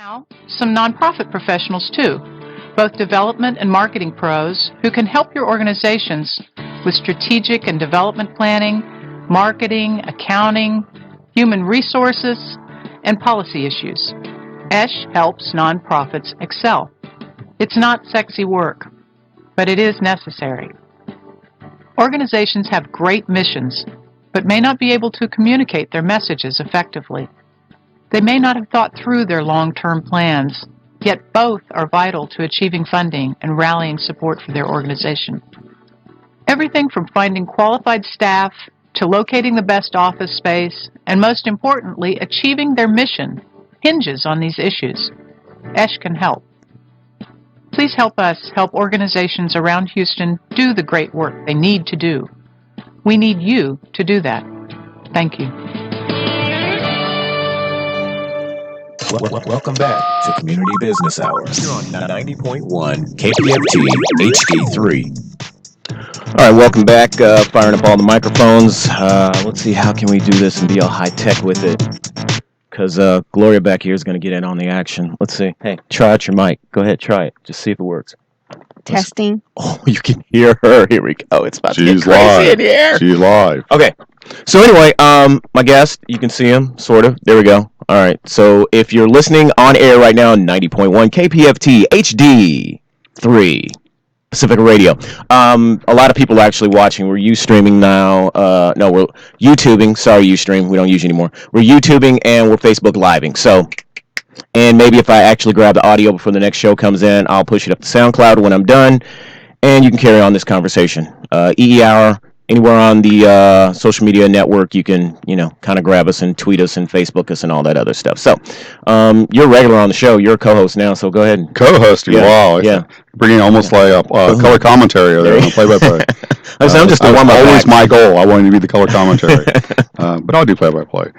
Now, some nonprofit professionals too, both development and marketing pros who can help your organizations with strategic and development planning, marketing, accounting, human resources, and policy issues. ESH helps nonprofits excel. It's not sexy work, but it is necessary. Organizations have great missions, but may not be able to communicate their messages effectively. They may not have thought through their long-term plans, yet both are vital to achieving funding and rallying support for their organization. Everything from finding qualified staff to locating the best office space, and most importantly, achieving their mission, hinges on these issues. ESH can help. Please help us help organizations around Houston do the great work they need to do. We need you to do that. Thank you. Welcome back to Community Business Hour here on 90.1 KPFT HD3. All right, welcome back. Firing up all the microphones. Let's see, how can we do this and be all high-tech with it? Because Gloria back here is going to get in on the action. Let's see. Hey, try out your mic. Go ahead, try it. Just see if it works. Testing. Oh, you can hear her. Here we go. It's about to get crazy live. in here. She's live. Okay. So anyway, my guest, you can see him, sort of. There we go. All right. So if you're listening on air right now, 90.1 KPFT HD3 Pacific Radio. A lot of people are actually watching. We're Ustreaming now. No, we're YouTubing. Sorry, Ustream. We don't use you anymore. We're YouTubing and we're Facebook Living. So, and maybe if I actually grab the audio before the next show comes in, I'll push it up to SoundCloud when I'm done, and you can carry on this conversation. eehour. Anywhere on the social media network, you can, kind of grab us and tweet us and Facebook us and all that other stuff. So, you're regular on the show. You're a co-host now, so go ahead. Co-hosting, yeah. wow. Yeah. Bringing almost like a color commentary there on the play-by-play. I'm just the warm-up always act. my goal. I wanted to be the color commentary. But I'll do play-by-play.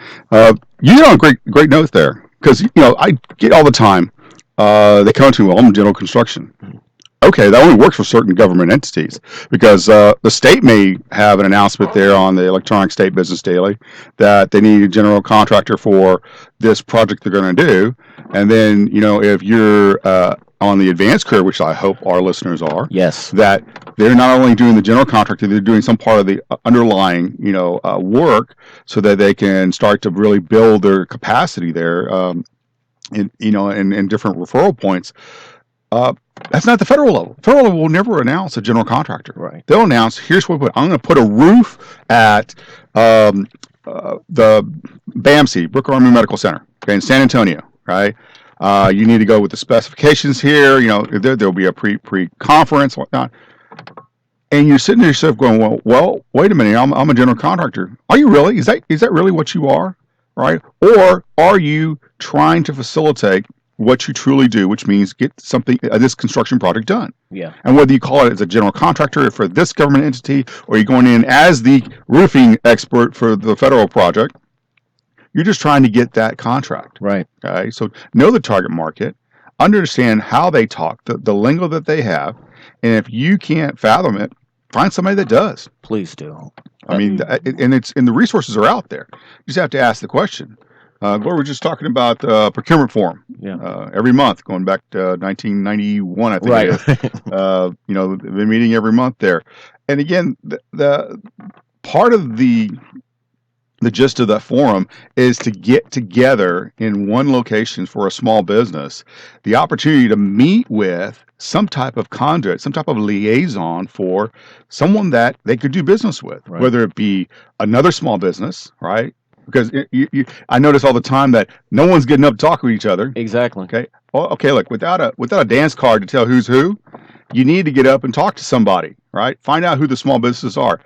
You hit on great notes there. Because, I get all the time, they come to me, well, I'm general construction. Okay, that only works for certain government entities because the state may have an announcement there on the Electronic State Business Daily that they need a general contractor for this project they're going to do. And then, if you're on the advanced curve, which I hope our listeners are, yes, that they're not only doing the general contractor, they're doing some part of the underlying, work so that they can start to really build their capacity there, in different referral points. That's not the federal level. Federal level will never announce a general contractor. Right. They'll announce, here's what I'm going to put a roof at the BAMC, Brooker Army Medical Center, okay, in San Antonio, right? You need to go with the specifications here. There'll be a pre-conference, whatnot. And you're sitting there yourself going, well, wait a minute, I'm a general contractor. Are you really? Is that really what you are, right? Or are you trying to facilitate what you truly do, which means get something, this construction project done? Yeah. And whether you call it as a general contractor for this government entity, or you're going in as the roofing expert for the federal project, you're just trying to get that contract. Right. Okay. So know the target market, understand how they talk, the lingo that they have, and if you can't fathom it, find somebody that does. Please do. I mean, and the resources are out there. You just have to ask the question. Gloria was just talking about procurement forum. Yeah. Every month, going back to 1991, I think Right. it is. They've been meeting every month there. And again, the part of the gist of that forum is to get together in one location for a small business, the opportunity to meet with some type of conduit, some type of liaison for someone that they could do business with, right, whether it be another small business, right? Because I notice all the time that no one's getting up to talk with each other. Exactly. Okay. Well, okay. Look, without a dance card to tell who's who, you need to get up and talk to somebody, right? Find out who the small businesses are.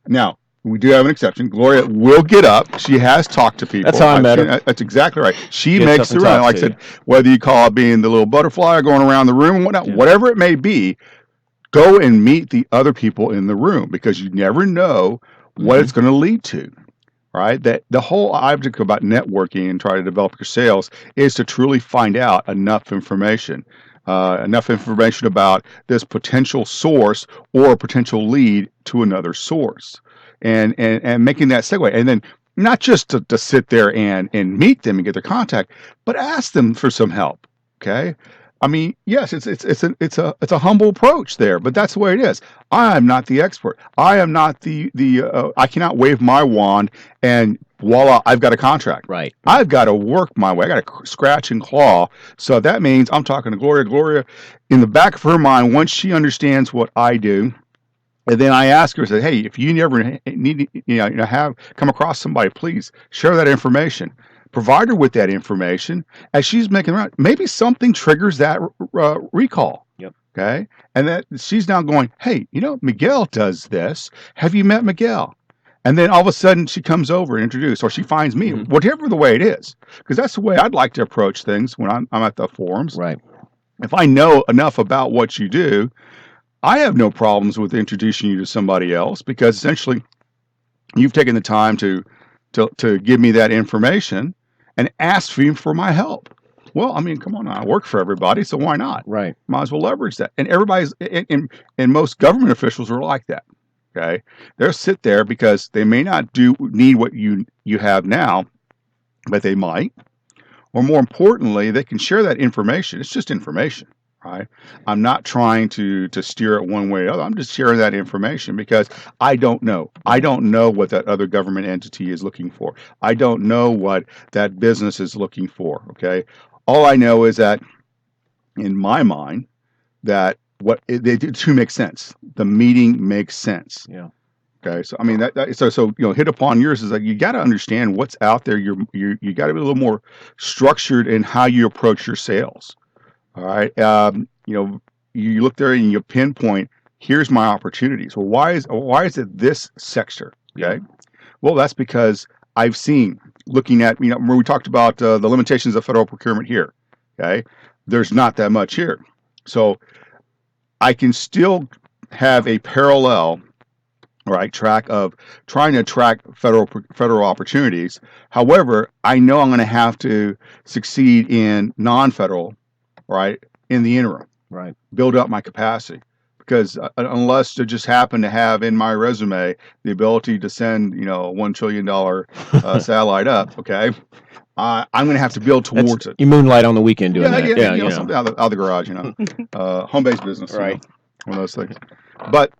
Now, we do have an exception. Gloria will get up. She has talked to people. That's how I met her. That's exactly right. She Gets makes up and the round. talks Like I to said, whether you call it being the little butterfly or going around the room and whatnot, Yeah. whatever it may be, go and meet the other people in the room because you never know what it's going to lead to. Right? That the whole object about networking and trying to develop your sales is to truly find out enough information about this potential source or a potential lead to another source, and making that segue, and then not just to sit there and meet them and get their contact, but ask them for some help. Okay. I mean, yes, it's a humble approach there, but that's the way it is. I am not the expert. I am not I cannot wave my wand and voila, I've got a contract. Right. I've got to work my way. I got to scratch and claw. So that means I'm talking to Gloria. Gloria, in the back of her mind, once she understands what I do, and then I ask her, I say, hey, if you never need, have come across somebody, please share that information. Provide her with that information as she's making around. Maybe something triggers that recall. Yep. Okay. And that she's now going, hey, Miguel does this. Have you met Miguel? And then all of a sudden she comes over and introduced, or she finds me, whatever the way it is. Because that's the way I'd like to approach things when I'm at the forums. Right. If I know enough about what you do, I have no problems with introducing you to somebody else, because essentially you've taken the time to give me that information and ask me for my help. Well, I mean, come on, I work for everybody, so why not? Right. Might as well leverage that. And everybody's and most government officials are like that. Okay, they'll sit there because they may not need what you have now, but they might. Or more importantly, they can share that information. It's just information. Right. I'm not trying to steer it one way or the other. I'm just sharing that information because I don't know. I don't know what that other government entity is looking for. I don't know what that business is looking for. Okay. All I know is that in my mind, that what they do to make sense. The meeting makes sense. Yeah. Okay. So I mean so hit upon yours is that you got to understand what's out there. You got to be a little more structured in how you approach your sales. All right. You look there and you pinpoint, here's my opportunities. Well, why is it this sector? Okay. Well, that's because I've seen, looking at, when we talked about the limitations of federal procurement here. Okay. There's not that much here. So I can still have a parallel, right, track of trying to attract federal opportunities. However, I know I'm going to have to succeed in non-federal, right, in the interim, right, build up my capacity, because unless I just happen to have in my resume the ability to send, $1 trillion satellite up, okay, I'm going to have to build towards it. You moonlight on the weekend doing that. Yeah, something out of the garage, home-based business, right, one of those things. But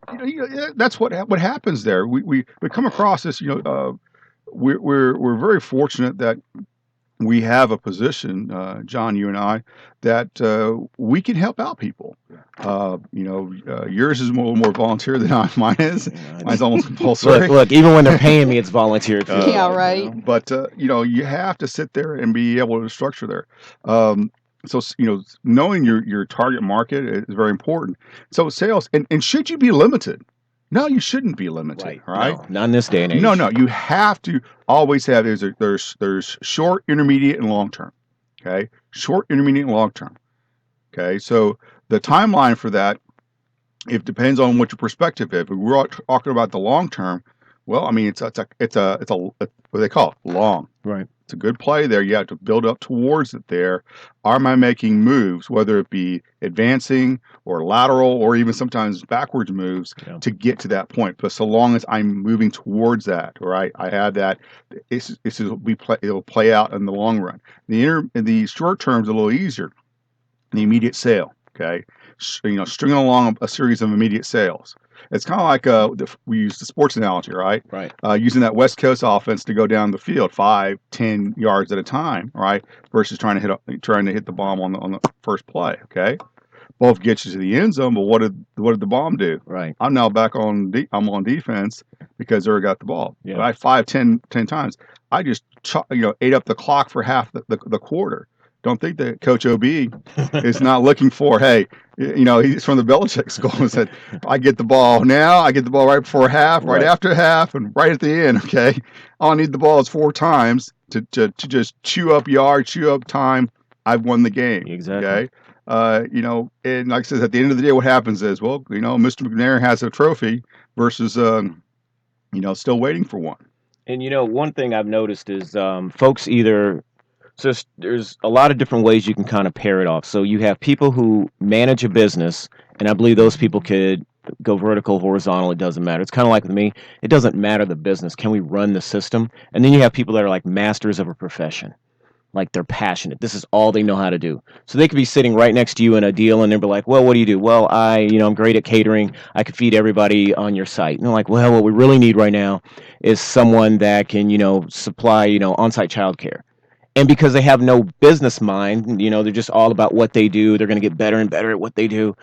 that's what happens there. We come across this, we're very fortunate that we have a position, John, you and I, that we can help out people. Yours is a little more volunteer than mine is. Mine's almost compulsory. Look, even when they're paying me, it's volunteer. Yeah, right. But you have to sit there and be able to structure there. So knowing your target market is very important. So sales, and should you be limited? No, you shouldn't be limited, right? No, not in this day and age. No, you have to always have, there's short, intermediate, and long term. Okay, short, intermediate, and long term. Okay, so the timeline for that, it depends on what your perspective is. If we're talking about the long term, well, I mean, it's a what they call it, long. Right. It's a good play there. You have to build up towards it there. Am I making moves, whether it be advancing or lateral or even sometimes backwards moves to get to that point? But so long as I'm moving towards that, right, I have that, it'll play out in the long run. The short term is a little easier. The immediate sale, okay? Stringing along a series of immediate sales. It's kind of like we use the sports analogy, right? Right. Using that West Coast offense to go down the field 5-10 yards at a time, right? Versus trying to hit the bomb on the first play. Okay, both get you to the end zone, but what did the bomb do? Right. I'm now back on defense because they already got the ball. Yeah. But 5-10 times, I just ate up the clock for half the quarter. Don't think that Coach OB is not looking for, hey, he's from the Belichick school and said, I get the ball now, I get the ball right before half, right after half, and right at the end, okay? All I need the ball is 4 times to just chew up yards, chew up time. I've won the game. Exactly. Okay? And like I said, at the end of the day, what happens is, well, Mr. McNair has a trophy versus, still waiting for one. And, one thing I've noticed is folks either... So there's a lot of different ways you can kind of pair it off. So you have people who manage a business, and I believe those people could go vertical, horizontal, it doesn't matter. It's kind of like with me, it doesn't matter the business. Can we run the system? And then you have people that are like masters of a profession. Like they're passionate. This is all they know how to do. So they could be sitting right next to you in a deal and they'll be like, well, what do you do? Well, I'm great at catering. I could feed everybody on your site. And they're like, well, what we really need right now is someone that can, supply, on-site childcare. And because they have no business mind, they're just all about what they do. They're going to get better and better at what they do.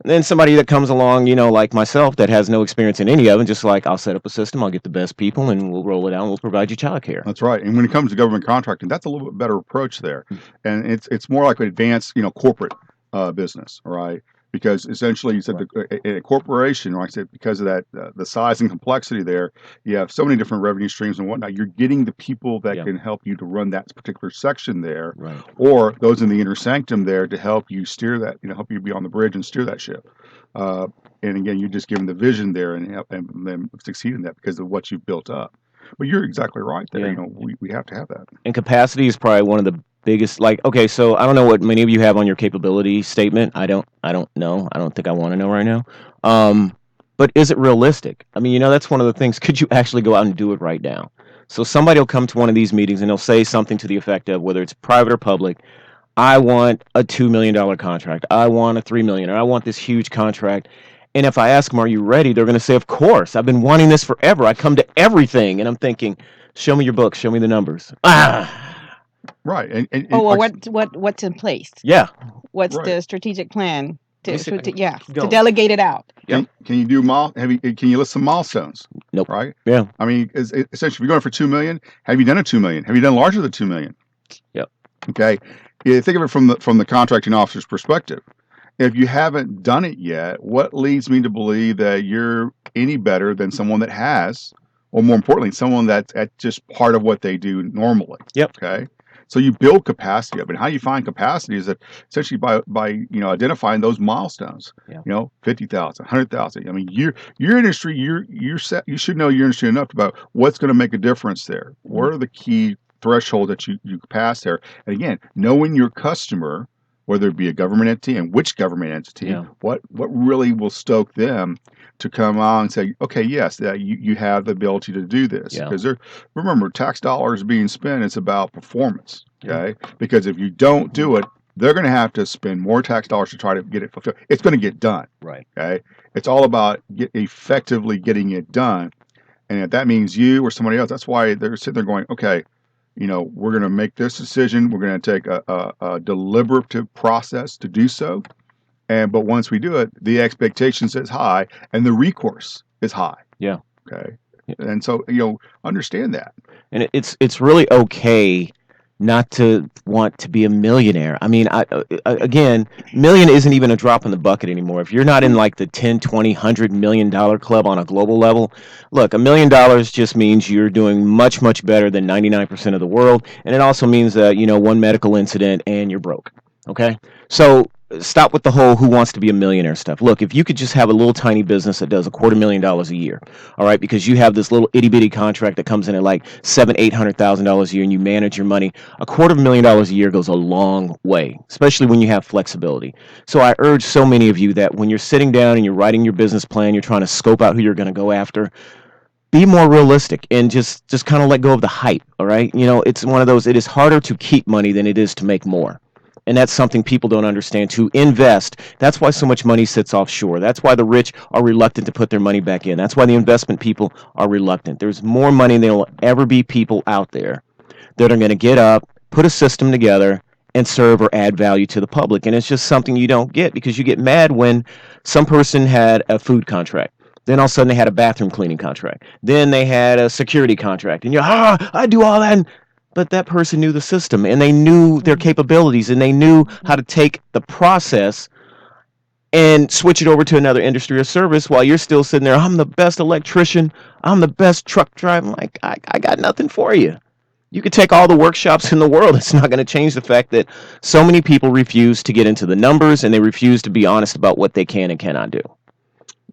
And then somebody that comes along, like myself, that has no experience in any of it, just like, I'll set up a system, I'll get the best people, and we'll roll it out, and we'll provide you childcare. That's right. And when it comes to government contracting, that's a little bit better approach there. And it's more like an advanced, corporate business, right? Because essentially, you said in a corporation, like I said, because of that, the size and complexity there, you have so many different revenue streams and whatnot. You're getting the people that can help you to run that particular section there, Right. or those in the inner sanctum there to help you steer that, help you be on the bridge and steer that ship. And again, you're just giving the vision there and help them succeed in that because of what you've built up. But you're exactly right there. Yeah. We have to have that. And capacity is probably one of the biggest. Like, okay, so I don't know what many of you have on your capability statement. I don't know. I don't think I want to know right now. But is it realistic? I mean, that's one of the things. Could you actually go out and do it right now? So somebody will come to one of these meetings and they'll say something to the effect of, whether it's private or public, I want a $2 million contract. I want a $3 million, or I want this huge contract. And if I ask them, are you ready? They're going to say, of course. I've been wanting this forever. I come to everything. And I'm thinking, show me your book. Show me the numbers. Right. And well, what's in place? Yeah. What's Right. the strategic plan to Go. delegate it out? Can you do can you list some milestones? Nope. Right. Yeah. I mean, essentially, if you're going for 2 million, have you done a 2 million? Have you done larger than 2 million? Yep. Okay. You think of it from the contracting officer's perspective. If you haven't done it yet, what leads me to believe that you're any better than someone that has, or more importantly, someone that's at just part of what they do normally? Yep. Okay. So you build capacity up, and how you find capacity is that essentially by identifying those milestones. Yeah. 50,000, 100,000. I mean, your industry, you should know your industry enough about what's going to make a difference there. What are the key thresholds that you pass there? And again, knowing your customer, whether it be a government entity and which government entity, what really will stoke them to come on and say, okay, yes, that you have the ability to do this. Because remember, tax dollars being spent, it's about performance. Okay, because if you don't do it, they're going to have to spend more tax dollars to try to get it fulfilled. It's going to get done. Right. Okay, it's all about effectively getting it done, and if that means you or somebody else, that's why they're sitting there going, okay, we're going to make this decision. We're going to take a deliberative process to do so. But once we do it, the expectations is high and the recourse is high. Yeah. Okay. And so, understand that. And it's really okay not to want to be a millionaire. I mean, again, million isn't even a drop in the bucket anymore. If you're not in like the 10, 20, $100 million club on a global level, look, $1 million just means you're doing much, much better than 99% of the world. And it also means that, one medical incident and you're broke. Okay. So stop with the whole who wants to be a millionaire stuff. Look, if you could just have a little tiny business that does $250,000 a year, all right, because you have this little itty bitty contract that comes in at like $700,000-800,000 a year and you manage your money, $250,000 a year goes a long way, especially when you have flexibility. So I urge so many of you that when you're sitting down and you're writing your business plan, you're trying to scope out who you're going to go after, be more realistic and just kind of let go of the hype, all right? It's one of those, it is harder to keep money than it is to make more. And that's something people don't understand. To invest, that's why so much money sits offshore. That's why the rich are reluctant to put their money back in. That's why the investment people are reluctant. There's more money than there will ever be people out there that are going to get up, put a system together, and serve or add value to the public. And it's just something you don't get because you get mad when some person had a food contract. Then all of a sudden they had a bathroom cleaning contract. Then they had a security contract. And you're, I do all that. But that person knew the system and they knew their capabilities and they knew how to take the process and switch it over to another industry or service while you're still sitting there. I'm the best electrician. I'm the best truck driver. Like, I got nothing for you. You could take all the workshops in the world. It's not going to change the fact that so many people refuse to get into the numbers and they refuse to be honest about what they can and cannot do.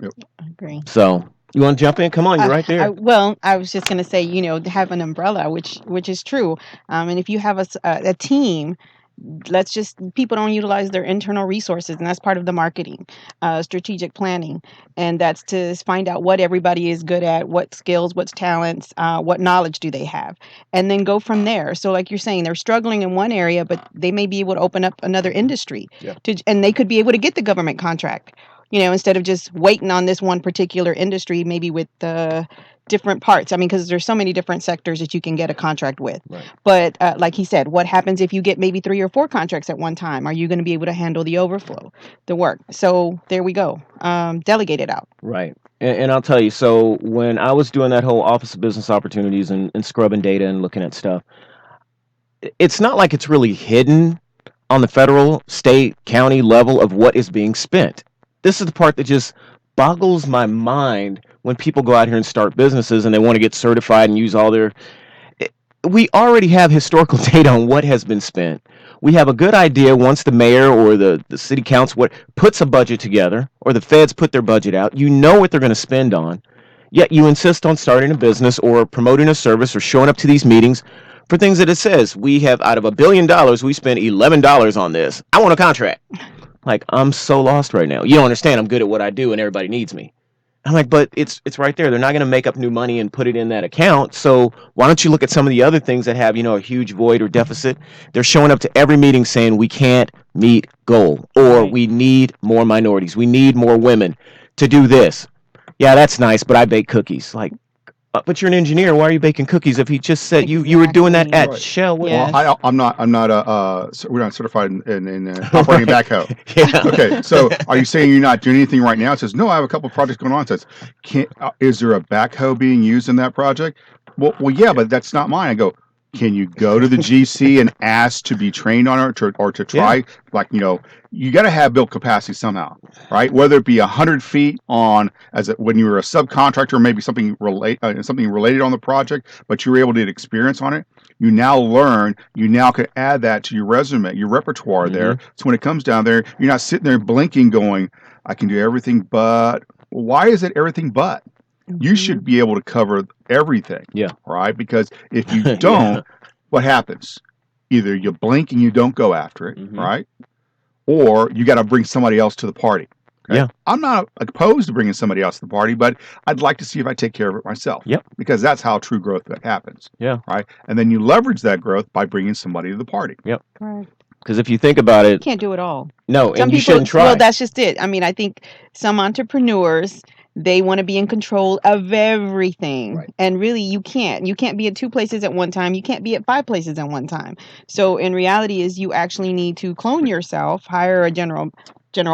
Yep. I agree. So you want to jump in? Come on, you're right there. I was just going to say, have an umbrella, which is true. And if you have a team people don't utilize their internal resources, and that's part of the marketing, strategic planning, and that's to find out what everybody is good at, what skills, what talents, what knowledge do they have, and then go from there. So like you're saying, they're struggling in one area, but they may be able to open up another industry, and they could be able to get the government contract, instead of just waiting on this one particular industry, maybe with the different parts. I mean, because there's so many different sectors that you can get a contract with. Right. But like he said, what happens if you get maybe 3 or 4 contracts at one time? Are you going to be able to handle the overflow, the work? So there we go. Delegate it out. Right. And I'll tell you, so when I was doing that whole Office of Business Opportunities and scrubbing data and looking at stuff, it's not like it's really hidden on the federal, state, county level of what is being spent. This is the part that just boggles my mind when people go out here and start businesses and they want to get certified and use all their... We already have historical data on what has been spent. We have a good idea once the mayor or the city council puts a budget together, or the feds put their budget out. You know what they're going to spend on, yet you insist on starting a business or promoting a service or showing up to these meetings for things that it says, we have, out of $1 billion, we spent $11 on this. I want a contract. Like, I'm so lost right now. You don't understand. I'm good at what I do and everybody needs me. I'm like, but it's right there. They're not going to make up new money and put it in that account. So why don't you look at some of the other things that have, a huge void or deficit? They're showing up to every meeting saying we can't meet goal, or we need more minorities. We need more women to do this. Yeah, that's nice, but I bake cookies. Like, but you're an engineer. Why are you baking cookies? If he just said you were doing that at Shell. Yes. Well, I'm not we're not certified in operating a backhoe. Yeah. Okay, so are you saying you're not doing anything right now? It says, no, I have a couple of projects going on. It says, is there a backhoe being used in that project? Well, yeah, but that's not mine. I go, can you go to the GC and ask to be trained on it or to try? Yeah. Like, you got to have built capacity somehow, right? Whether it be 100 feet on when you were a subcontractor, maybe something related on the project, but you were able to get experience on it. You now learn. You now can add that to your resume, your repertoire there. So when it comes down there, you're not sitting there blinking, going, "I can do everything but." Why is it everything but? You should be able to cover everything. Yeah. Right? Because if you don't, what happens? Either you blink and you don't go after it, right? Or you got to bring somebody else to the party. Okay? Yeah. I'm not opposed to bringing somebody else to the party, but I'd like to see if I take care of it myself. Yep. Because that's how true growth happens. Yeah. Right? And then you leverage that growth by bringing somebody to the party. Yep. Right. Because if you think about it, you can't do it all. No, and you shouldn't try. Well, that's just it. I mean, I think some entrepreneurs, they want to be in control of everything. Right. And really, you can't. You can't be at 2 places at one time. You can't be at 5 places at one time. So in reality is you actually need to clone yourself, hire a general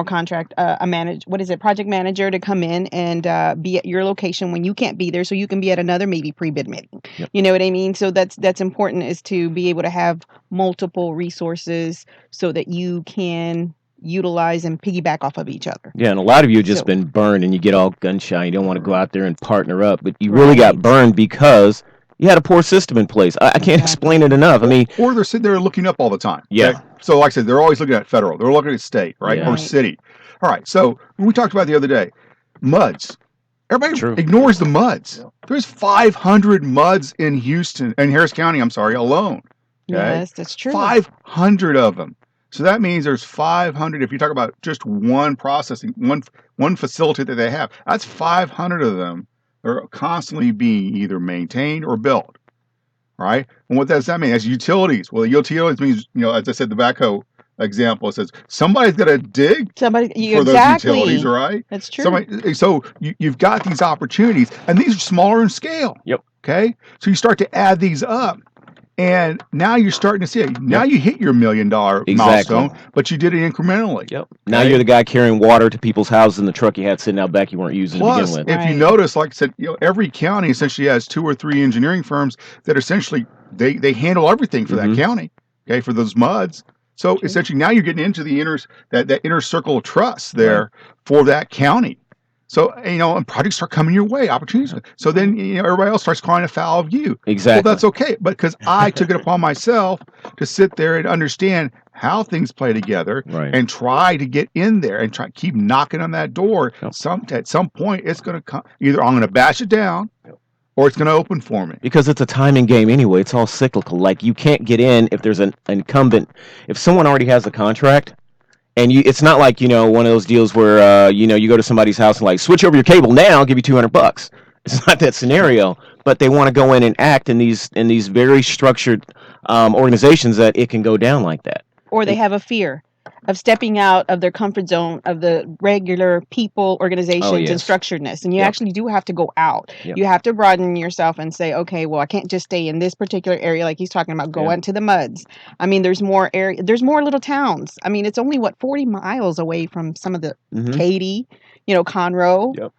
contract, project manager to come in and be at your location when you can't be there, so you can be at another maybe pre-bid meeting. Yep. You know what I mean? So that's important, is to be able to have multiple resources so that you can utilize and piggyback off of each other. Yeah, and a lot of you have just been burned and you get all gun shy. You don't want to go out there and partner up, but you really got burned because you had a poor system in place. I can't explain it enough. I mean, or they're sitting there looking up all the time. Yeah. Okay? So like I said, they're always looking at federal. They're looking at state, right? Yeah. Or city. All right. So we talked about the other day, MUDs. Everybody ignores the MUDs. Yeah. There's 500 MUDs in Houston and Harris County, alone. Okay? Yes, that's true. 500 of them. So that means there's 500. If you talk about just one processing, one facility that they have, that's 500 of them. They're constantly being either maintained or built, right? And what does that mean? As utilities, well, utilities means, as I said, the backhoe example, it says somebody's got to dig for those utilities, right? That's true. So you've got these opportunities, and these are smaller in scale. Yep. Okay, so you start to add these up. And now you're starting to see it. Now you hit your $1 million milestone, but you did it incrementally. Yep. Now you're the guy carrying water to people's houses in the truck you had sitting out back you weren't using to begin with. If you notice, like I said, every county essentially has 2 or 3 engineering firms that essentially they handle everything for that county. Okay, for those MUDs. So essentially now you're getting into the inner circle of trust there for that county. So, and projects start coming your way, opportunities. So then, everybody else starts crying afoul of you. Exactly. Well, that's okay. But because I took it upon myself to sit there and understand how things play together and try to get in there and keep knocking on that door. At some point, it's going to come. Either I'm going to bash it down or it's going to open for me. Because it's a timing game anyway. It's all cyclical. Like, you can't get in if there's an incumbent. If someone already has a contract, and it's not like, one of those deals where, you go to somebody's house and like, switch over your cable now, I'll give you $200. It's not that scenario, but they want to go in and act in these very structured organizations that it can go down like that. Or they have a fear of stepping out of their comfort zone of the regular people, organizations, and yes. structuredness. And you Yep. actually do have to go out. Yep. You have to broaden yourself and say, okay, well, I can't just stay in this particular area like he's talking about, go into the muds. I mean, there's more area, there's more little towns. I mean, it's only 40 miles away from some of the Katy, Conroe. Yep.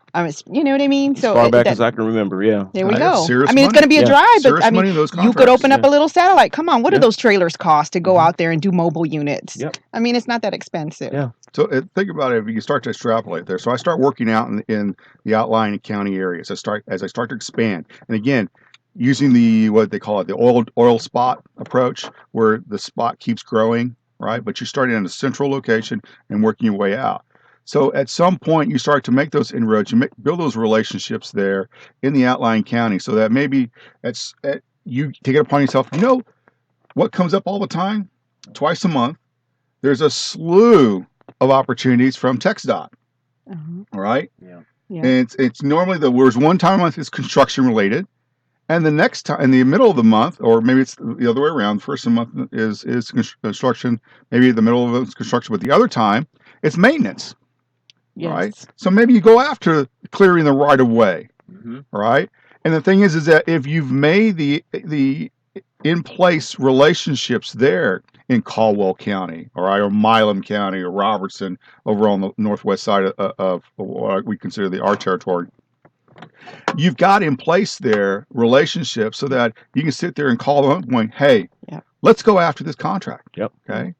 You know what I mean? As far back as I can remember, yeah. There we I go. have serious I mean, it's money. going to be a Yeah. drive, but Serious I money mean, in those you could contracts. open up a little satellite. Come on, what do Yeah. those trailers cost to go out there and do mobile units? Yep. I mean, it's not that expensive. Yeah. So think about it. If you start to extrapolate there, so I start working out in the outlying county areas. As I start to expand, and again, using what they call it, the oil spot approach, where the spot keeps growing, right? But you're starting in a central location and working your way out. So at some point, you start to make those inroads. You build those relationships there in the outlying county, so that maybe you take it upon yourself. You know what comes up all the time? Twice a month, there's a slew of opportunities from TxDOT. All right. Yeah. And it's normally there's one time a month is construction related, and the next time in the middle of the month, or maybe it's the other way around. First of the month is construction. Maybe the middle of it's construction, but the other time it's maintenance. Yes. Right. So maybe you go after clearing the right of way. All right. And the thing is that if you've made the in place relationships there in Caldwell County, all right, or Milam County, or Robertson, over on the northwest side of what we consider our territory, you've got in place there relationships so that you can sit there and call them up going, hey, let's go after this contract. Yep. Okay.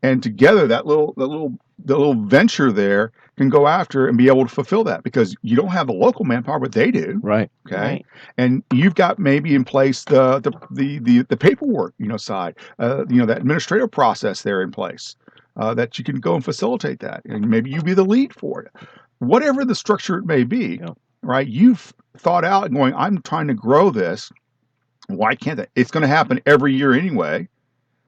And together the little venture there can go after and be able to fulfill that, because you don't have the local manpower, but they do. Right. Okay. Right. And you've got maybe in place the paperwork, side, that administrative process there in place, that you can go and facilitate that. And maybe you be the lead for it. Whatever the structure it may be, right? You've thought out and going, I'm trying to grow this. Why can't that? It's going to happen every year anyway.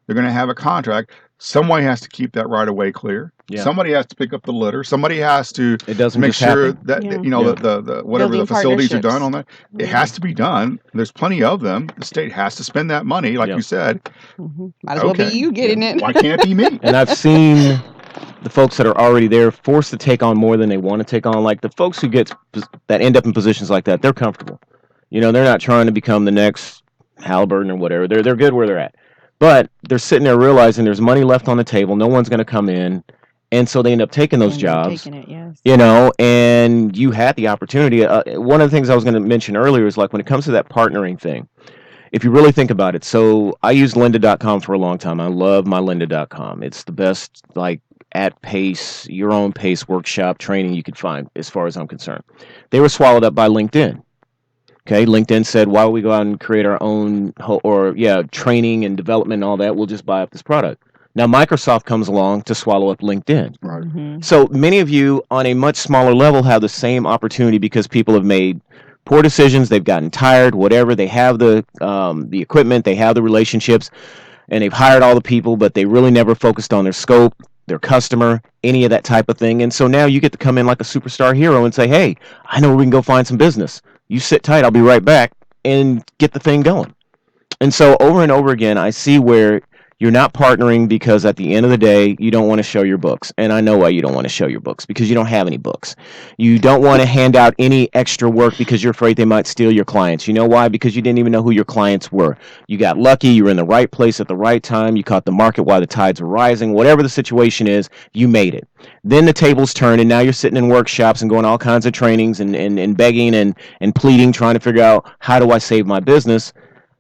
They're going to have a contract. Somebody has to keep that right of way clear. Yeah. Somebody has to pick up the litter. Somebody has to make sure that the whatever the facilities are done on that. It has to be done. There's plenty of them. The state has to spend that money, like you said. Might as well be you getting it. Why can't it be me? And I've seen the folks that are already there forced to take on more than they want to take on. Like the folks that end up in positions like that, they're comfortable. They're not trying to become the next Halliburton or whatever. They're good where they're at. But they're sitting there realizing there's money left on the table. No one's going to come in. And so they end up taking those jobs. Taking it, yes. And you had the opportunity. One of the things I was going to mention earlier is like when it comes to that partnering thing, if you really think about it. So I used lynda.com for a long time. I love my lynda.com. It's the best, like, at pace, your own pace workshop training you could find as far as I'm concerned. They were swallowed up by LinkedIn. Okay, LinkedIn said, why don't we go out and create our own, training and development and all that? We'll just buy up this product. Now, Microsoft comes along to swallow up LinkedIn. Right. Mm-hmm. So many of you on a much smaller level have the same opportunity because people have made poor decisions. They've gotten tired, whatever. They have the equipment, they have the relationships, and they've hired all the people, but they really never focused on their scope, their customer, any of that type of thing. And so now you get to come in like a superstar hero and say, hey, I know where we can go find some business. You sit tight, I'll be right back, and get the thing going. And so over and over again, I see where you're not partnering because at the end of the day, you don't want to show your books. And I know why you don't want to show your books, because you don't have any books. You don't want to hand out any extra work because you're afraid they might steal your clients. You know why? Because you didn't even know who your clients were. You got lucky. You were in the right place at the right time. You caught the market while the tides were rising. Whatever the situation is, you made it. Then the tables turned, and now you're sitting in workshops and going all kinds of trainings and begging and pleading, trying to figure out, how do I save my business?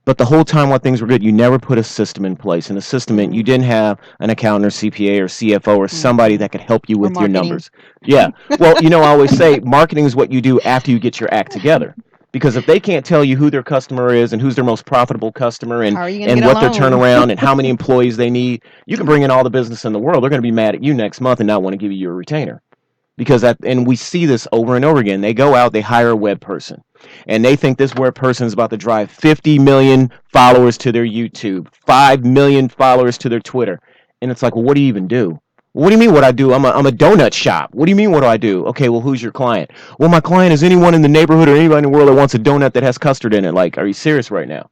But the whole time while things were good, you never put a system in place. And the system meant you didn't have an accountant or CPA or CFO or somebody that could help you with your numbers. Yeah. Well, I always say marketing is what you do after you get your act together. Because if they can't tell you who their customer is and who's their most profitable customer and what their turnaround and how many employees they need, you can bring in all the business in the world. They're going to be mad at you next month and not want to give you your retainer. Because and we see this over and over again. They go out, they hire a web person, and they think this web person is about to drive 50 million followers to their YouTube, 5 million followers to their Twitter. And it's like, well, what do you even do? What do you mean what I do? I'm a donut shop. What do you mean what do I do? Okay, well, who's your client? Well, my client is anyone in the neighborhood or anybody in the world that wants a donut that has custard in it. Like, are you serious right now?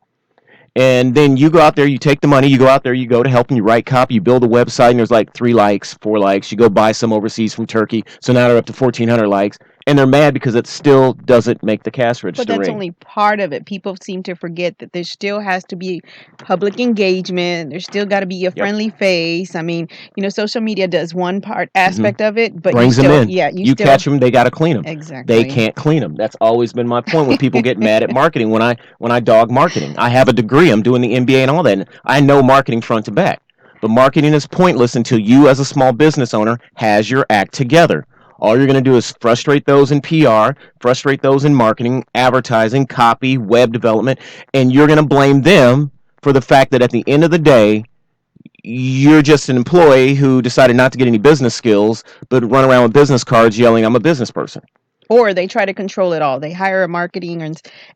And then you go out there, you take the money, you go out there, you go to help them, you write copy, you build a website, and there's like 3 likes, 4 likes. You go buy some overseas from Turkey, so now they're up to 1,400 likes, and they're mad because it still doesn't make the cash register But that's ring. only part of it. People seem to forget that there still has to be public engagement. There's still got to be a friendly face. I mean, social media does one aspect of it, but Brings them in. yeah, You catch them, they got to clean them. Exactly. They can't clean them. That's always been my point when people get mad at marketing. When I dog marketing, I have a degree. I'm doing the MBA and all that. And I know marketing front to back. But marketing is pointless until you, as a small business owner, has your act together. All you're going to do is frustrate those in PR, frustrate those in marketing, advertising, copy, web development, and you're going to blame them for the fact that at the end of the day, you're just an employee who decided not to get any business skills, but run around with business cards yelling, I'm a business person. Or they try to control it all. They hire a marketing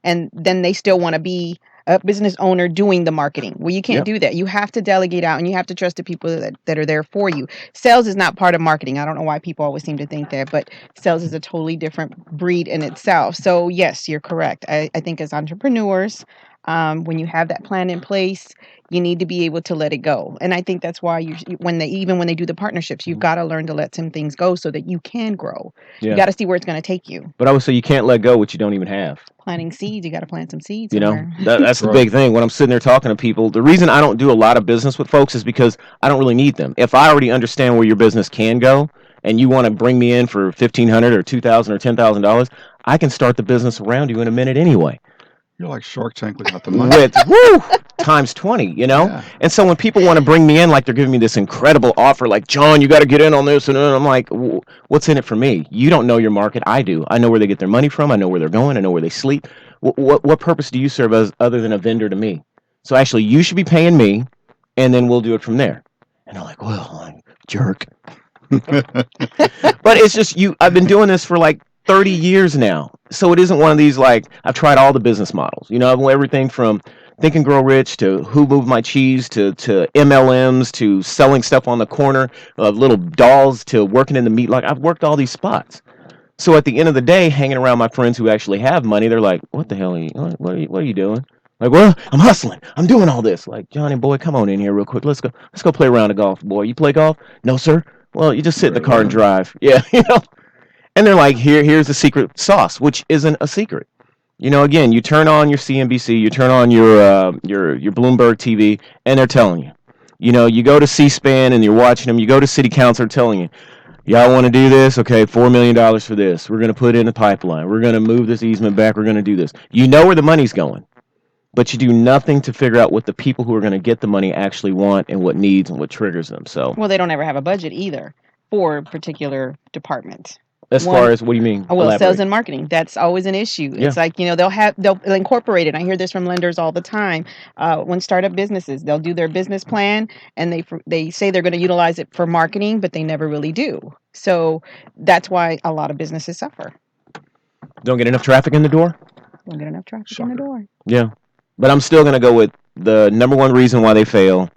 and then they still want to be a business owner doing the marketing. Well, you can't do that. You have to delegate out and you have to trust the people that are there for you. Sales is not part of marketing. I don't know why people always seem to think that, but sales is a totally different breed in itself. So yes, you're correct. I think as entrepreneurs, when you have that plan in place, you need to be able to let it go. And I think that's why when they do the partnerships, you've got to learn to let some things go so that you can grow. You got to see where it's going to take you. But I would say you can't let go what you don't even have. Planting seeds, you got to plant some seeds. That's the big thing. When I'm sitting there talking to people, the reason I don't do a lot of business with folks is because I don't really need them. If I already understand where your business can go, and you want to bring me in for $1,500 or $2,000 or $10,000, I can start the business around you in a minute anyway. You're like Shark Tank without the money. With times 20, Yeah. And so when people want to bring me in, like they're giving me this incredible offer, like, John, you got to get in on this, and I'm like, what's in it for me? You don't know your market. I do. I know where they get their money from. I know where they're going. I know where they sleep. What purpose do you serve as other than a vendor to me? So actually, you should be paying me, and then we'll do it from there. And they're like, well, I'm a jerk. But it's just I've been doing this for like 30 years now. So it isn't one of these, like, I've tried all the business models. I've everything from Think and Grow Rich to Who Moved My Cheese to MLMs to selling stuff on the corner of little dolls to working in the meat. Like, I've worked all these spots. So at the end of the day, hanging around my friends who actually have money, they're like, what the hell are you, what are you doing? Like, well, I'm hustling. I'm doing all this. Like, Johnny, boy, come on in here real quick. Let's go play a round of golf, boy. You play golf? No, sir. Well, you just sit in the car and drive. Yeah, And they're like, here's the secret sauce, which isn't a secret. Again, you turn on your CNBC, you turn on your Bloomberg TV, and they're telling you. You go to C-SPAN and you're watching them. You go to City Council, they're telling you, y'all want to do this? Okay, $4 million for this. We're going to put in a pipeline. We're going to move this easement back. We're going to do this. You know where the money's going, but you do nothing to figure out what the people who are going to get the money actually want and what needs and what triggers them. So, well, they don't ever have a budget either for a particular department. As far as, what do you mean? Well, elaborate. Sales and marketing, that's always an issue. It's like, they'll incorporate it. I hear this from lenders all the time. When startup businesses, they'll do their business plan and they say they're going to utilize it for marketing, but they never really do. So that's why a lot of businesses suffer. Don't get enough traffic in the door? Don't get enough traffic in the door. Yeah. But I'm still going to go with the number one reason why they fail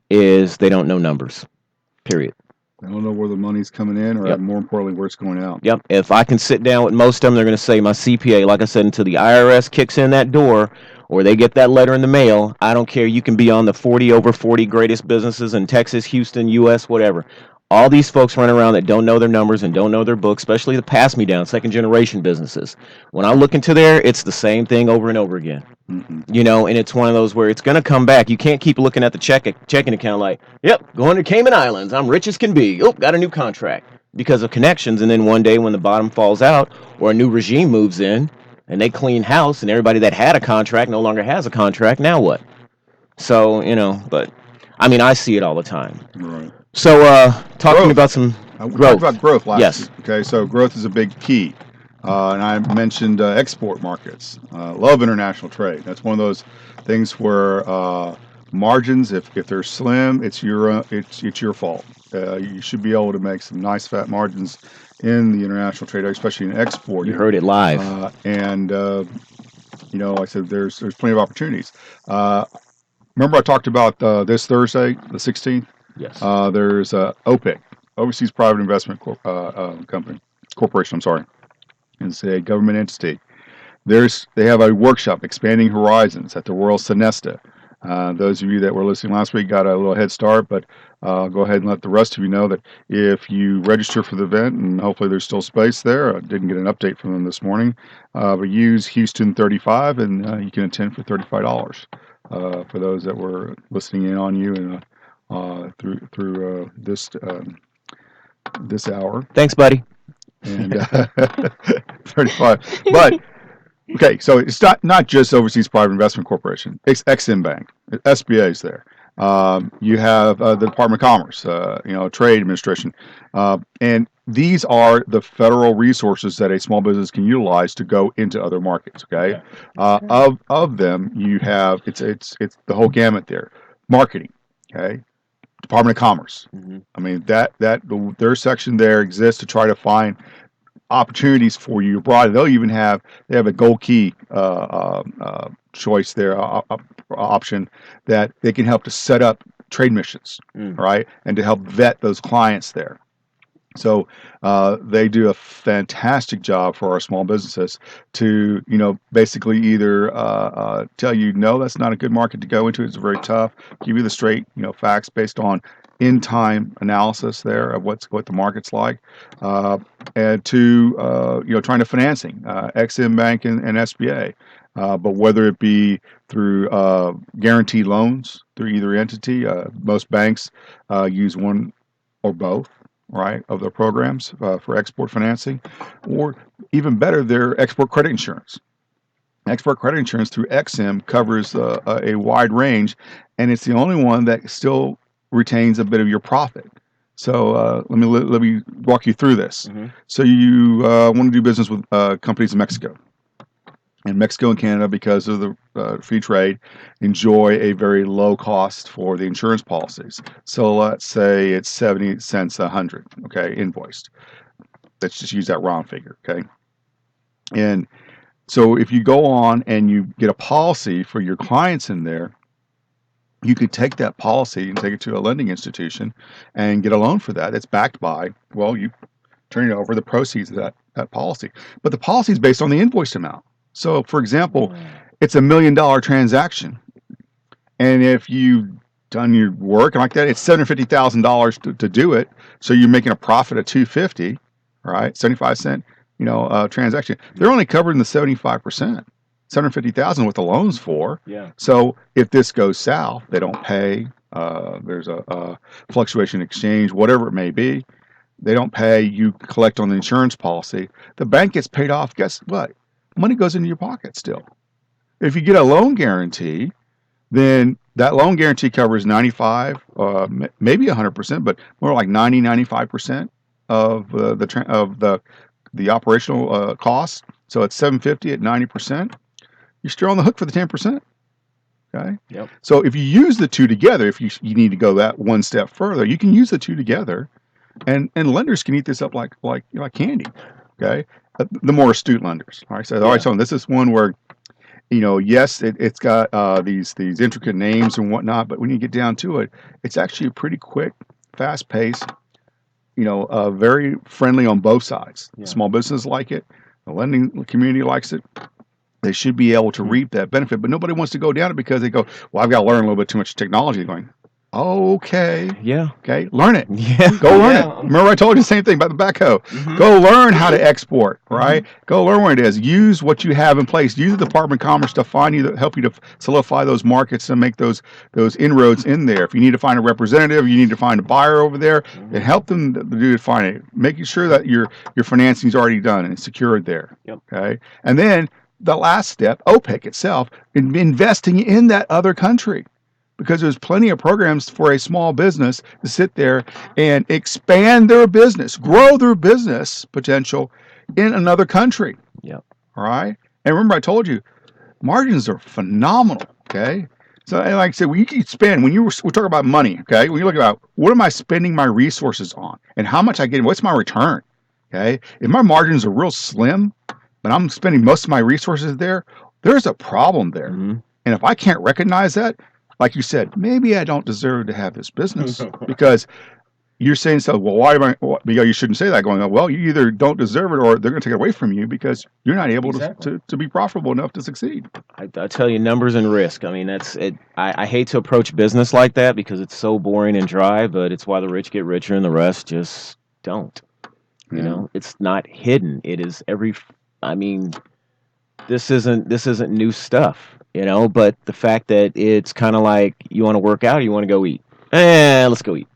is they don't know numbers, period. They don't know where the money's coming in or, more importantly, where it's going out. Yep. If I can sit down with most of them, they're going to say my CPA, like I said, until the IRS kicks in that door or they get that letter in the mail, I don't care. You can be on the 40 over 40 greatest businesses in Texas, Houston, U.S., whatever. All these folks running around that don't know their numbers and don't know their books, especially the pass-me-down, second-generation businesses. When I look into there, it's the same thing over and over again. And it's one of those where it's going to come back. You can't keep looking at the checking account like, yep, going to Cayman Islands. I'm rich as can be. Oh, got a new contract because of connections. And then one day when the bottom falls out or a new regime moves in and they clean house and everybody that had a contract no longer has a contract, now what? So, but I mean, I see it all the time. Right. So, talking about some we growth. talked about growth last week. Yes. Okay, so growth is a big key. And I mentioned export markets. Love international trade. That's one of those things where margins, if they're slim, it's your fault. You should be able to make some nice fat margins in the international trade, especially in exporting. You heard it live. Like I said, there's plenty of opportunities. Remember I talked about this Thursday, the 16th? Yes. There's OPIC, Overseas Private Investment Corporation. I'm sorry, it's a government entity. They have a workshop, Expanding Horizons, at the Royal Sonesta. Those of you that were listening last week got a little head start, but go ahead and let the rest of you know that if you register for the event, and hopefully there's still space there. I didn't get an update from them this morning, but use Houston 35 and you can attend for $35 for those that were listening in on you and through this hour. Thanks, buddy. And 35, but. Okay, so it's not just Overseas Private Investment Corporation. It's Ex-Im Bank, SBA is there. You have the Department of Commerce, Trade Administration, and these are the federal resources that a small business can utilize to go into other markets. Okay, of them you have it's the whole gamut there. Marketing, okay. Department of Commerce. Mm-hmm. I mean their section there exists to try to find opportunities for you abroad. They have a gold key choice there, option that they can help to set up trade missions, right, and to help vet those clients there. So they do a fantastic job for our small businesses to, basically either tell you, no, that's not a good market to go into. It's very tough. Give you the straight, facts based on in-time analysis there of what the market's like, and to trying to financing Ex-Im Bank and SBA, but whether it be through guaranteed loans through either entity, most banks use one or both, right, of their programs for export financing, or even better, their export credit insurance. Export credit insurance through Ex-Im covers a wide range, and it's the only one that still retains a bit of your profit. So let me walk you through this. Mm-hmm. So you want to do business with companies in Mexico. And Mexico and Canada, because of the free trade, enjoy a very low cost for the insurance policies. So let's say it's 70 cents 100, okay, invoiced. Let's just use that round figure, okay? And so if you go on and you get a policy for your clients in there, you could take that policy and take it to a lending institution and get a loan for that. It's backed by, you turn it over the proceeds of that policy. But the policy is based on the invoiced amount. So, for example, it's $1 million transaction. And if you've done your work and like that, it's $750,000 to do it. So you're making a profit of $250, right? 75 cent, transaction. They're only covering the 75%. $750,000 what the loan's for. Yeah. So if this goes south, they don't pay. There's a fluctuation exchange, whatever it may be. They don't pay. You collect on the insurance policy. The bank gets paid off. Guess what? Money goes into your pocket still. If you get a loan guarantee, then that loan guarantee covers 95, maybe 100%, but more like 90, 95% of the operational costs. So it's $750 at 90%. You're still on the hook for the 10%. Okay. Yep. So if you use the two together, if you need to go that one step further, you can use the two together, and lenders can eat this up like candy. Okay. The more astute lenders. All right. So all right. So this is one where, yes, it's got these intricate names and whatnot, but when you get down to it, it's actually a pretty quick, fast paced. Very friendly on both sides. Yeah. Small business like it. The lending community likes it. They should be able to reap that benefit, but nobody wants to go down it because they go, I've got to learn a little bit too much technology. Going, okay. Yeah. Okay. Learn it. Yeah. Go learn it. Remember I told you the same thing about the backhoe. Mm-hmm. Go learn how to export, right? Mm-hmm. Go learn what it is. Use what you have in place. Use the Department of Commerce to help you to solidify those markets and make those inroads in there. If you need to find a representative, you need to find a buyer over there, and help them to find it. Making sure that your financing is already done and secured there. Yep. Okay. And then the last step, OPEC itself, investing in that other country, because there's plenty of programs for a small business to sit there and expand their business, grow their business potential in another country. Yep. All right. And remember, I told you, margins are phenomenal. Okay. So, and like I said, when you can spend, we talk about money, okay? When you look about what am I spending my resources on and how much I get, what's my return, okay? If my margins are real slim, but I'm spending most of my resources there, there's a problem there. Mhm. And if I can't recognize that, like you said, maybe I don't deserve to have this business because you're saying so. Well, why am I? Because you shouldn't say that. Going, well, you either don't deserve it, or they're going to take it away from you because you're not able Exactly. to be profitable enough to succeed. I tell you, numbers and risk. I mean, that's it. I hate to approach business like that because it's so boring and dry, but it's why the rich get richer and the rest just don't. You Yeah. know, it's not hidden. It is I mean, this isn't new stuff, you know, but the fact that it's kind of like you want to work out or you want to go eat. Let's go eat.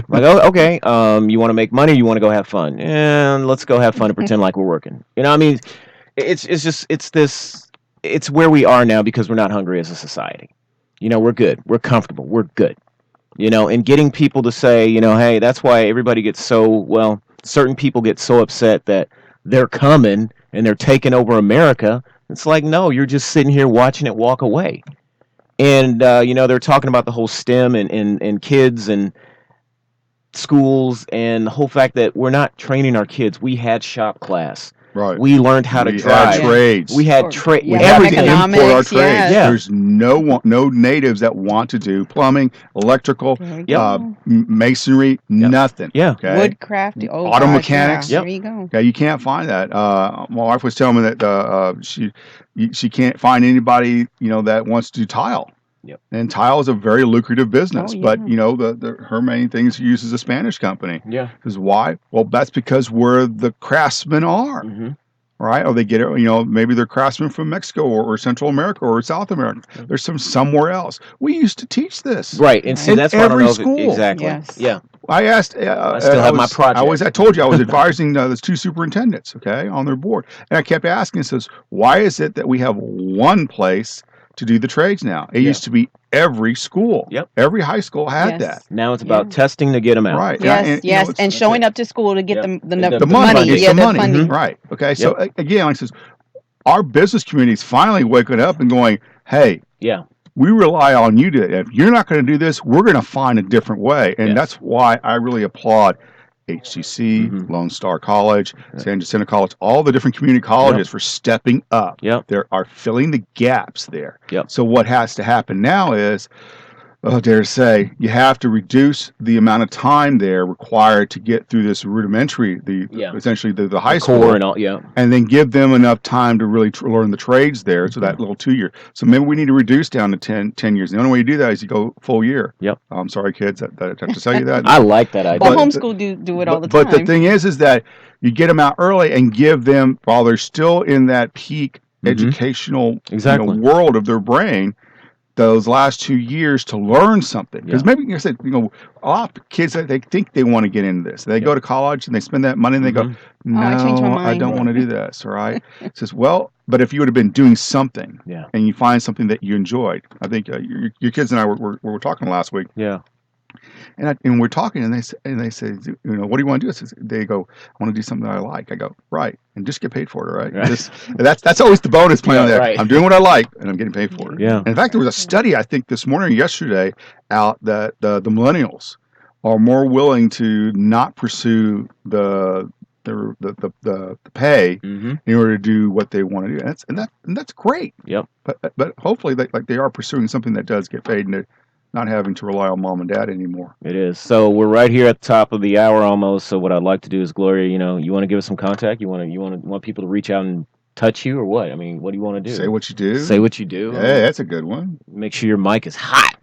Like, oh, okay. You want to make money, or you want to go have fun. And let's go have fun and pretend like we're working. You know, I mean, it's where we are now because we're not hungry as a society. You know, we're good. We're comfortable. We're good. You know, and getting people to say, you know, hey, that's why everybody gets certain people get so upset that they're coming and they're taking over America. It's like, no, you're just sitting here watching it walk away. And, you know, they're talking about the whole STEM and kids and schools and the whole fact that we're not training our kids. We had shop class. Right. We learned how to drive. Had trades. We had trade. Yeah, We have to Everything. economics, import our trades. yeah. There's no natives that want to do plumbing, electrical, There we Yep. go. masonry, nothing. Yeah. Okay. Woodcraft. Oh, Auto God, mechanics. Yeah. Yep. There you go. Okay, you can't find that. My wife was telling me that she can't find anybody that wants to do tile. Yep. And tile is a very lucrative business, Oh, yeah. but her main thing is she uses a Spanish company. Yeah. Because why? Well, that's because where the craftsmen are. Mm-hmm. Right? Or they get it, maybe they're craftsmen from Mexico or Central America or South America. There's somewhere else. We used to teach this. Right. And see, In that's why I don't every know school. Exactly. Yes. Yeah. I asked. I still have my project. I told you I was advising those two superintendents, okay, on their board, and I kept asking, says, why is it that we have one place to do the trades now? It used to be every school. Yep. Every high school had Yes. that. Now it's about testing to get them out. Right. Yes, And, and showing up to school to get Yep. the The money. It's Yeah, the the money. funding. Right. Okay. So again, like I says, our business community is finally waking up and going, hey, Yeah. we rely on you to, if you're not going to do this, we're going to find a different way. And Yes. that's why I really applaud HCC, Mhm. Lone Star College, San Jacinto College, all the different community colleges for stepping up. Yep. They are filling the gaps there. Yep. So what has to happen now is, dare to say, you have to reduce the amount of time there required to get through this rudimentary, essentially the high school, Core and all. Yeah. and then give them enough time to really learn the trades there. So that little 2 year. So maybe we need to reduce down to 10 years. The only way you do that is you go full year. Yep. I'm sorry, kids, that I have to tell you that. I like that idea. Well, But- homeschool do it all the time. But the thing is that you get them out early and give them, while they're still in that peak educational Exactly. world of their brain, those last 2 years to learn something. Because maybe, like I said, a lot of kids, they think they want to get into this. They go to college and they spend that money and they go, no, I changed my I mind. don't want to do this, all right? It says, well, but if you would have been doing something and you find something that you enjoyed, I think your kids and I were talking last week. Yeah. And we're talking, and they say, what do you want to do? They go, I want to do something that I like. I go, right, and just get paid for it, right? That's always the bonus plan there. Right. I'm doing what I like, and I'm getting paid for it. Yeah. And in fact, there was a study I think this morning or yesterday out that the millennials are more willing to not pursue the pay in order to do what they want to do, and that's great. Yep. But hopefully they are pursuing something that does get paid and they're not having to rely on mom and dad anymore. It is. So we're right here at the top of the hour almost. So what I'd like to do is, Gloria, you want to give us some contact? You want people to reach out and touch you, or what? I mean, what do you want to do? Say what you do. Say what you do. Hey, that's a good one. Make sure your mic is hot.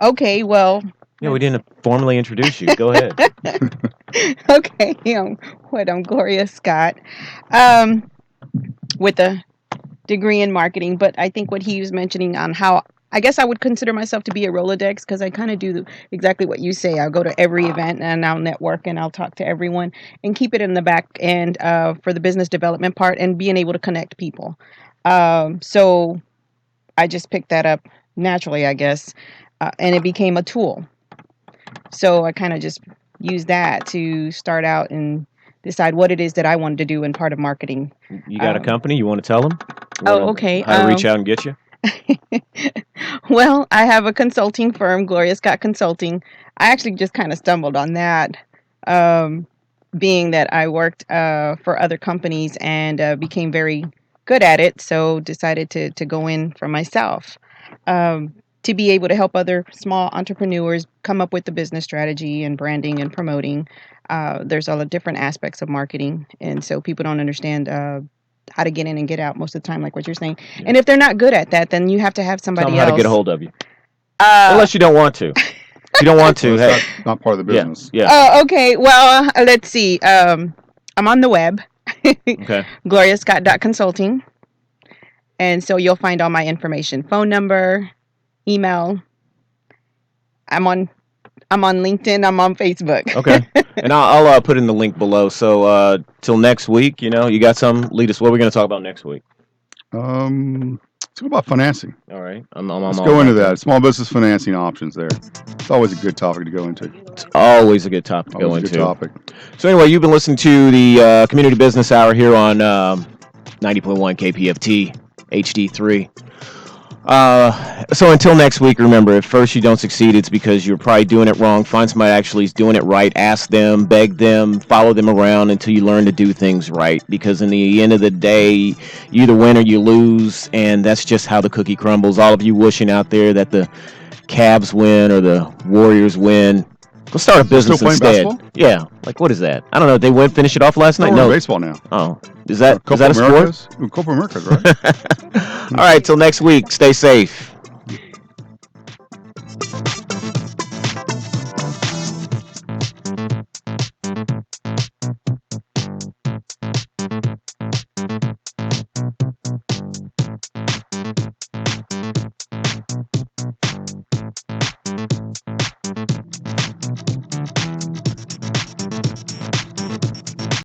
Okay, well. Yeah, we didn't formally introduce you. Go ahead. Okay, I'm Gloria Scott, with a degree in marketing. But I think what he was mentioning on how, I guess I would consider myself to be a Rolodex, because I kind of do exactly what you say. I'll go to every event and I'll network and I'll talk to everyone and keep it in the back end for the business development part and being able to connect people. So I just picked that up naturally, I guess, and it became a tool. So I kind of just used that to start out and decide what it is that I wanted to do in part of marketing. You got a company? You want to tell them? Okay. How to reach out and get you? Well, I have a consulting firm, Gloria Scott Consulting. I actually just kind of stumbled on that, being that I worked for other companies and became very good at it, so decided to go in for myself. To be able to help other small entrepreneurs come up with the business strategy and branding and promoting. There's all the different aspects of marketing, and so people don't understand how to get in and get out most of the time, like what you're saying. And if they're not good at that, then you have to have Tell somebody them how else. to get a hold of you. Uh, Unless you don't want to. If you don't want to, Well, hey. it's not part of the business. Yeah. okay. Well, let's see. I'm on the web, Okay. gloriascott.consulting, and so you'll find all my information: phone number, email. I'm on LinkedIn. I'm on Facebook. Okay. And I'll put in the link below. So till next week, you got some. Lead us. What are we going to talk about next week? Let's go about financing. All right. Let's go into that. Small business financing options there. It's always a good topic to go into. It's always a good topic to go Always a into. good topic. So anyway, you've been listening to the Community Business Hour here on 90.1 KPFT HD3. So until next week, remember, if first you don't succeed, it's because you're probably doing it wrong. Find somebody actually is doing it right. Ask them, beg them, follow them around until you learn to do things right. Because in the end of the day, you either win or you lose, and that's just how the cookie crumbles. All of you wishing out there that the Cavs win or the Warriors win, go start a business Still playing instead. basketball? Yeah, like what is that? I don't know. They win, finish it off last night. We're No, in baseball now. oh, is that Copa a sport? Americas? Copa Americas, right? All right, till next week. Stay safe.